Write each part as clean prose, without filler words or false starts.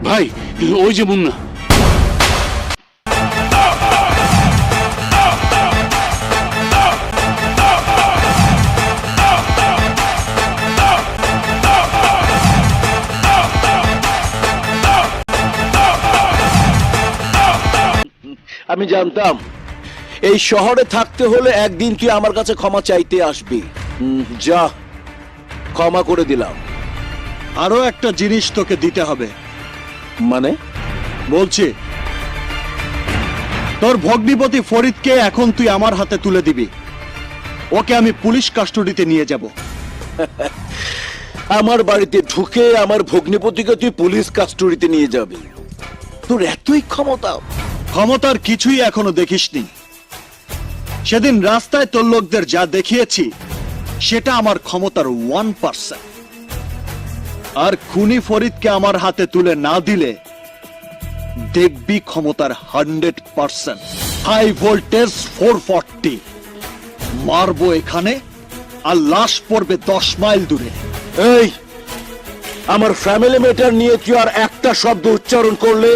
ভাই ওই যে মুন্না। আমি জানতাম এই শহরে থাকতে হলে একদিন তুই আমার কাছে ক্ষমা চাইতে আসবি। যা, ক্ষমা করে দিলাম। আরো একটা জিনিস তোকে দিতে হবে। মানে? বলছি, তোর ভগ্নিপতি ফরিদকে এখন তুই আমার হাতে তুলে দিবি। ওকে আমি পুলিশ কাস্টডিতে নিয়ে যাব। আমার বাড়িতে ঢুকে আমার ভগ্নিপতিকে তুই পুলিশ কাস্টডিতে নিয়ে যাবি? তোর এতই ক্ষমতা? ক্ষমতার কিছুই এখনো দেখিসনি। সেদিন রাস্তায় তোর লোকদের যা দেখিয়েছি সেটা আমার ক্ষমতার 1%। আর খুনি ফরিদকে আমার হাতে তুলে না দিলে দেখবি ক্ষমতার 100%। হাই ভোল্টেজ 440 মারবো এখানে, আর লাশ পড়বে 10 মাইল দূরে। এই, আমার ফ্যামিলি ম্যাটার নিয়ে তুই আর একটা শব্দ উচ্চারণ করলে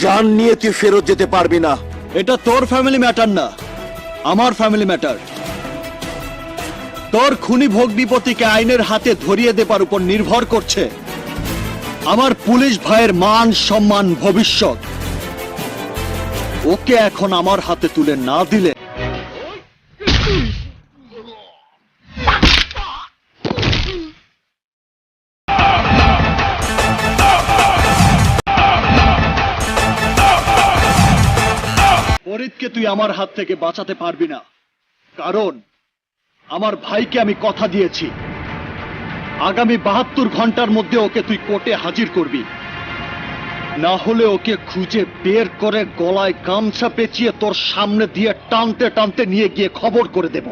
জান নিয়ে তুই ফেরত যেতে পারবি না। এটা তোর ফ্যামিলি ম্যাটার না, আমার ফ্যামিলি ম্যাটার। তোর খুনি ভগ্নিপতিকে আইনের হাতে ধরিয়ে দেবার উপর নির্ভর করছে আমার পুলিশ ভাইয়ের মান সম্মান ভবিষ্যৎ। ওকে এখন আমার হাতে তুলে না দিলে ফরিদকে তুই আমার হাত থেকে বাঁচাতে পারবি না। কারণ আমার ভাইকে আমি কথা দিয়েছি আগামী 72 ঘন্টার মধ্যে ওকে তুই কোর্টে হাজির করবি। না হলে ওকে খুঁজে বের করে গলায় গামছা পেঁচিয়ে তোর সামনে দিয়ে টানতে টানতে নিয়ে গিয়ে খবর করে দেব।